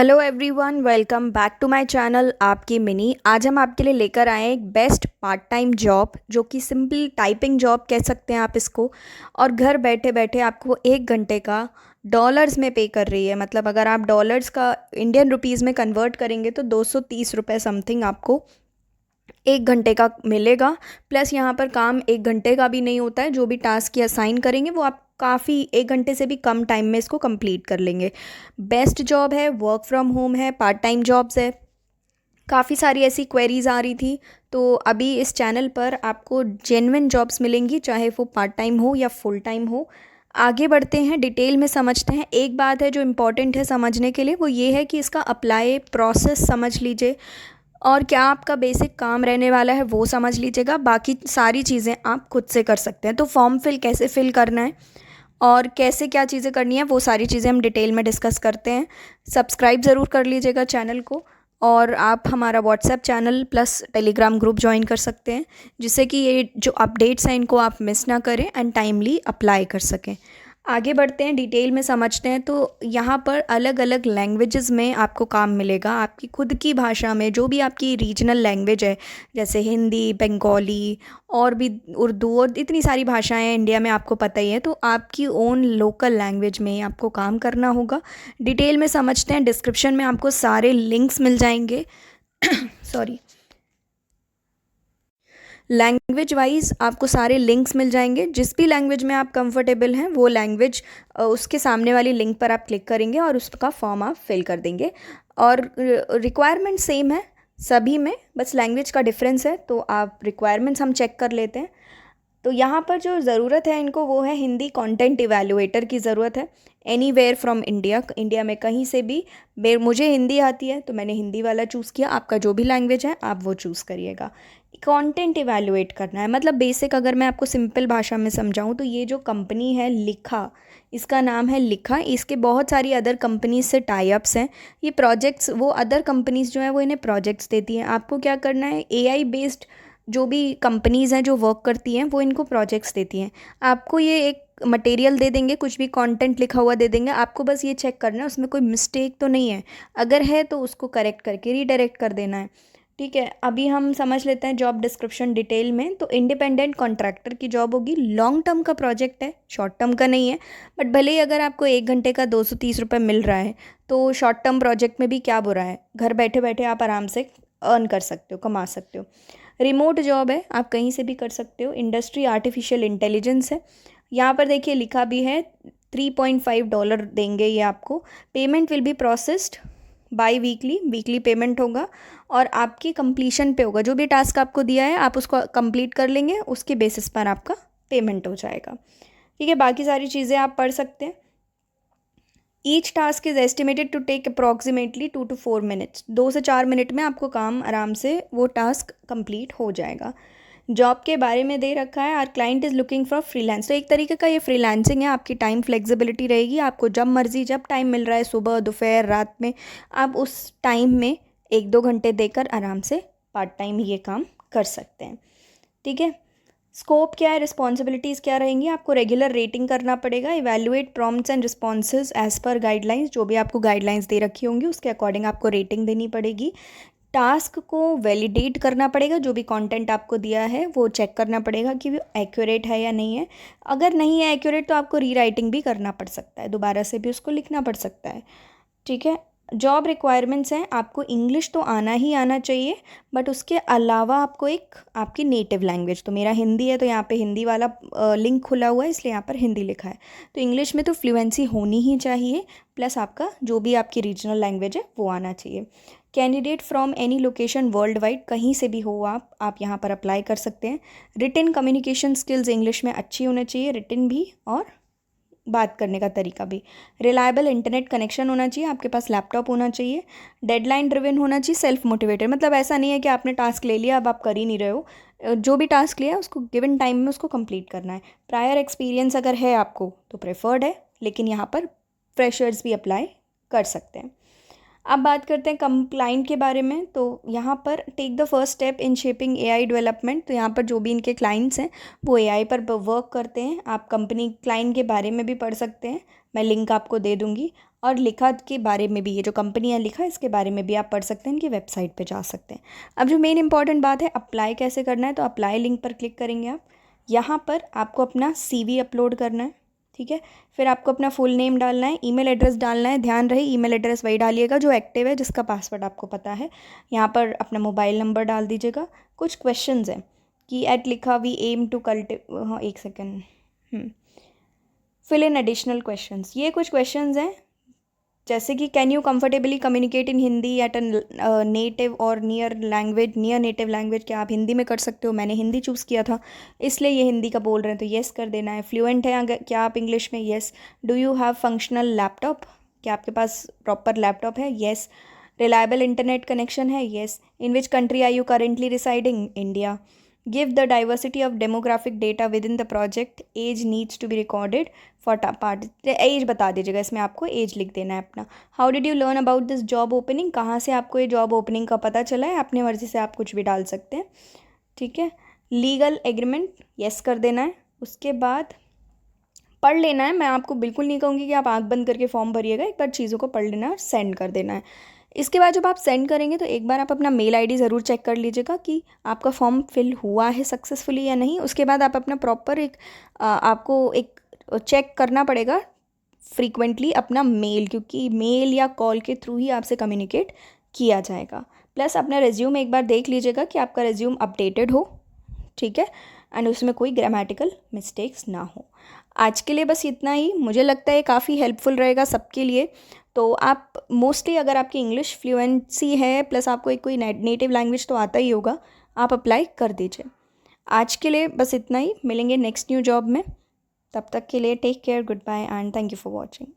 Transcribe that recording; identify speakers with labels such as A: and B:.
A: Hello everyone, welcome back to my channel आपकी मिनी। आज हम आपके लिए लेकर आए हैं एक बेस्ट पार्ट टाइम जॉब, जो कि सिंपल टाइपिंग जॉब कह सकते हैं आप इसको। और घर बैठे बैठे आपको 1 घंटे का डॉलर्स में पे कर रही है। मतलब अगर आप डॉलर्स का इंडियन रुपीज़ में कन्वर्ट करेंगे तो 230 रुपये समथिंग आपको 1 घंटे का मिलेगा। प्लस यहाँ पर काम 1 घंटे का भी नहीं होता है। जो भी टास्क ये असाइन करेंगे वो आप काफ़ी 1 घंटे से भी कम टाइम में इसको कंप्लीट कर लेंगे। बेस्ट जॉब है, वर्क फ्रॉम होम है, पार्ट टाइम जॉब्स है। काफ़ी सारी ऐसी क्वेरीज आ रही थी, तो अभी इस चैनल पर आपको जेन्युइन जॉब्स मिलेंगी, चाहे वो पार्ट टाइम हो या फुल टाइम हो। आगे बढ़ते हैं, डिटेल में समझते हैं। एक बात है जो इम्पॉर्टेंट है समझने के लिए, वो ये है कि इसका अप्लाई प्रोसेस समझ लीजिए और क्या आपका बेसिक काम रहने वाला है वो समझ लीजिएगा। बाकी सारी चीज़ें आप खुद से कर सकते हैं। तो फॉर्म फिल कैसे फिल करना है और कैसे क्या चीज़ें करनी है, वो सारी चीज़ें हम डिटेल में डिस्कस करते हैं। सब्सक्राइब ज़रूर कर लीजिएगा चैनल को, और आप हमारा WhatsApp channel plus Telegram group join कर सकते हैं, जिससे कि ये जो अपडेट्स हैं इनको आप मिस ना करें एंड टाइमली अप्लाई कर सकें। आगे बढ़ते हैं, डिटेल में समझते हैं। तो यहाँ पर अलग अलग लैंग्वेजेस में आपको काम मिलेगा, आपकी खुद की भाषा में, जो भी आपकी रीजनल लैंग्वेज है, जैसे हिंदी, बंगाली और भी उर्दू, और इतनी सारी भाषाएं हैं इंडिया में, आपको पता ही है। तो आपकी ओन लोकल लैंग्वेज में आपको काम करना होगा। डिटेल में समझते हैं। डिस्क्रिप्शन में आपको सारे लिंक्स मिल जाएंगे सॉरी, लैंग्वेज वाइज आपको सारे लिंक्स मिल जाएंगे। जिस भी लैंग्वेज में आप कंफर्टेबल हैं वो लैंग्वेज, उसके सामने वाली लिंक पर आप क्लिक करेंगे और उसका फॉर्म आप फिल कर देंगे। और रिक्वायरमेंट सेम है सभी में, बस लैंग्वेज का डिफरेंस है। तो आप रिक्वायरमेंट्स हम चेक कर लेते हैं। तो यहाँ पर जो ज़रूरत है इनको, वो है हिंदी कंटेंट इवैल्यूएटर की ज़रूरत है। Anywhere from India, India में कहीं से भी। मुझे हिंदी आती है तो मैंने हिंदी वाला चूज़ किया। आपका जो भी लैंग्वेज है आप वो चूज़ करिएगा। कंटेंट इवैल्यूएट करना है, मतलब बेसिक अगर मैं आपको सिंपल भाषा में समझाऊं तो ये जो कंपनी है लिखा, इसका नाम है लिखा। इसके बहुत सारी अदर कंपनीज से टाई अप्स हैं। ये प्रोजेक्ट्स, वो अदर कंपनीज जो है वो इन्हें प्रोजेक्ट्स देती हैं। आपको क्या करना है, एआई बेस्ड जो भी कंपनीज़ हैं जो वर्क करती हैं वो इनको प्रोजेक्ट्स देती हैं। आपको ये एक मटेरियल दे देंगे, कुछ भी कंटेंट लिखा हुआ दे देंगे, आपको बस ये चेक करना है उसमें कोई मिस्टेक तो नहीं है। अगर है तो उसको करेक्ट करके रीडायरेक्ट कर देना है। ठीक है, अभी हम समझ लेते हैं जॉब डिस्क्रिप्शन डिटेल में। तो इंडिपेंडेंट कॉन्ट्रैक्टर की जॉब होगी। लॉन्ग टर्म का प्रोजेक्ट है, शॉर्ट टर्म का नहीं है। बट भले ही अगर आपको 1 घंटे का 230 रुपये मिल रहा है, तो शॉर्ट टर्म प्रोजेक्ट में भी क्या बुरा है। घर बैठे बैठे आप आराम से अर्न कर सकते हो, कमा सकते हो। रिमोट जॉब है, आप कहीं से भी कर सकते हो। इंडस्ट्री आर्टिफिशियल इंटेलिजेंस है। यहाँ पर देखिए लिखा भी है $3.5 देंगे ये आपको। Payment will be processed by weekly, weekly payment होगा और आपकी कंप्लीशन पे होगा। जो भी टास्क आपको दिया है आप उसको कंप्लीट कर लेंगे, उसके बेसिस पर आपका पेमेंट हो जाएगा। ठीक है, बाकी सारी चीज़ें आप पढ़ सकते हैं। Each task is estimated to take approximately 2 to 4 minutes. 2 से 4 मिनट में आपको काम आराम से वो टास्क कंप्लीट हो जाएगा। जॉब के बारे में दे रखा है, our client is looking for freelance. तो एक तरीके का ये फ्रीलांसिंग है। आपकी टाइम फ्लेक्सिबिलिटी रहेगी, आपको जब मर्जी जब टाइम मिल रहा है, सुबह दोपहर रात में, आप उस टाइम में 1-2 घंटे देकर आराम से पार्ट टाइम ये काम कर सकते हैं। ठीक है, स्कोप क्या है, रिस्पॉन्सिबिलिटीज़ क्या रहेंगी। आपको रेगुलर रेटिंग करना पड़ेगा। Evaluate prompts and responses as per guidelines. जो भी आपको गाइडलाइंस दे रखी होंगी उसके अकॉर्डिंग आपको रेटिंग देनी पड़ेगी। टास्क को वैलिडेट करना पड़ेगा। जो भी कंटेंट आपको दिया है वो चेक करना पड़ेगा कि वो एक्यूरेट है या नहीं है। अगर नहीं है एक्यूरेट तो आपको रीराइटिंग भी करना पड़ सकता है, दोबारा से भी उसको लिखना पड़ सकता है। ठीक है, जॉब रिक्वायरमेंट्स हैं, आपको इंग्लिश तो आना ही आना चाहिए, बट उसके अलावा आपको एक आपकी नेटिव लैंग्वेज, तो मेरा हिंदी है तो यहाँ पे हिंदी वाला लिंक खुला हुआ है, इसलिए यहाँ पर हिंदी लिखा है। तो इंग्लिश में तो फ्लुएंसी होनी ही चाहिए, प्लस आपका जो भी आपकी रीजनल लैंग्वेज है वो आना चाहिए। Candidate from any location world wide, कहीं से भी हो आप यहाँ पर अप्लाई कर सकते हैं। रिटन कम्युनिकेशन स्किल्स इंग्लिश में अच्छी होनी चाहिए, रिटन भी और बात करने का तरीका भी। रिलायबल इंटरनेट कनेक्शन होना चाहिए, आपके पास लैपटॉप होना चाहिए। डेडलाइन ड्रिवन होना चाहिए, सेल्फ मोटिवेटेड, मतलब ऐसा नहीं है कि आपने टास्क ले लिया अब आप कर ही नहीं रहे हो। जो भी टास्क लिया उसको गिवन टाइम में उसको कंप्लीट करना है। प्रायर एक्सपीरियंस अगर है आपको तो प्रेफर्ड है, लेकिन यहाँ पर फ्रेशर्स भी अप्लाई कर सकते हैं। अब बात करते हैं कंप्लाइंट के बारे में। तो यहाँ पर take the first step in shaping AI development. तो यहाँ पर जो भी इनके क्लाइंट्स हैं वो एआई पर वर्क करते हैं। आप कंपनी क्लाइंट के बारे में भी पढ़ सकते हैं। मैं लिंक आपको दे दूँगी। और लिखा के बारे में भी, ये जो कंपनी है लिखा, इसके बारे में भी आप पढ़ सकते हैं, इनकी वेबसाइट पे जा सकते हैं। अब जो मेन इंपॉर्टेंट बात है, अप्लाई कैसे करना है, तो अप्लाई लिंक पर क्लिक करेंगे आप। यहाँ पर आपको अपना CV अपलोड करना है, ठीक है। फिर आपको अपना फुल नेम डालना है, ईमेल एड्रेस डालना है। ध्यान रहे ईमेल एड्रेस वही डालिएगा जो एक्टिव है, जिसका पासवर्ड आपको पता है। यहाँ पर अपना मोबाइल नंबर डाल दीजिएगा। कुछ क्वेश्चंस हैं कि एट लिखा वी एम टू हाँ एक second, fill in additional questions, ये कुछ क्वेश्चंस हैं जैसे कि can you comfortably communicate in Hindi at a native or near native language, क्या आप हिंदी में कर सकते हो। मैंने हिंदी चूज़ किया था इसलिए ये हिंदी का बोल रहे हैं, तो येस कर देना है। फ्लुएंट है अगर क्या आप इंग्लिश में, yes. Do you have functional laptop, क्या आपके पास प्रॉपर लैपटॉप है, येस। रिलायबल इंटरनेट कनेक्शन है, yes. In which country are you currently residing, India. Give the diversity of demographic data within the project, as needs to be recorded for part, age बता दीजिएगा, इसमें आपको age लिख देना है अपना। How did you learn about this job opening, कहाँ से आपको ये जॉब ओपनिंग का पता चला है, अपनी मर्ज़ी से आप कुछ भी डाल सकते हैं, ठीक है। लीगल एग्रीमेंट, येस कर देना है। उसके बाद पढ़ लेना है, मैं आपको बिल्कुल नहीं कहूँगी कि आप आँख बंद करके फॉर्म भरिएगा, एक बार चीज़ों को पढ़ लेना है और सेंड कर देना है। इसके बाद जब आप सेंड करेंगे तो एक बार आप अपना मेल आईडी ज़रूर चेक कर लीजिएगा कि आपका फॉर्म फिल हुआ है सक्सेसफुली या नहीं। उसके बाद आप अपना प्रॉपर आपको एक चेक करना पड़ेगा फ्रीक्वेंटली अपना मेल, क्योंकि मेल या कॉल के थ्रू ही आपसे कम्युनिकेट किया जाएगा। प्लस अपना रिज्यूम एक बार देख लीजिएगा कि आपका रिज्यूम अपडेटेड हो, ठीक है, एंड उसमें कोई ग्रामेटिकल मिस्टेक्स ना हो। आज के लिए बस इतना ही, मुझे लगता है काफ़ी हेल्पफुल रहेगा सबके लिए। तो आप मोस्टली अगर आपकी इंग्लिश फ्लुएंसी है प्लस आपको एक कोई नेटिव लैंग्वेज तो आता ही होगा, आप अप्लाई कर दीजिए। आज के लिए बस इतना ही, मिलेंगे नेक्स्ट न्यू जॉब में। तब तक के लिए take care, goodbye and thank you for watching.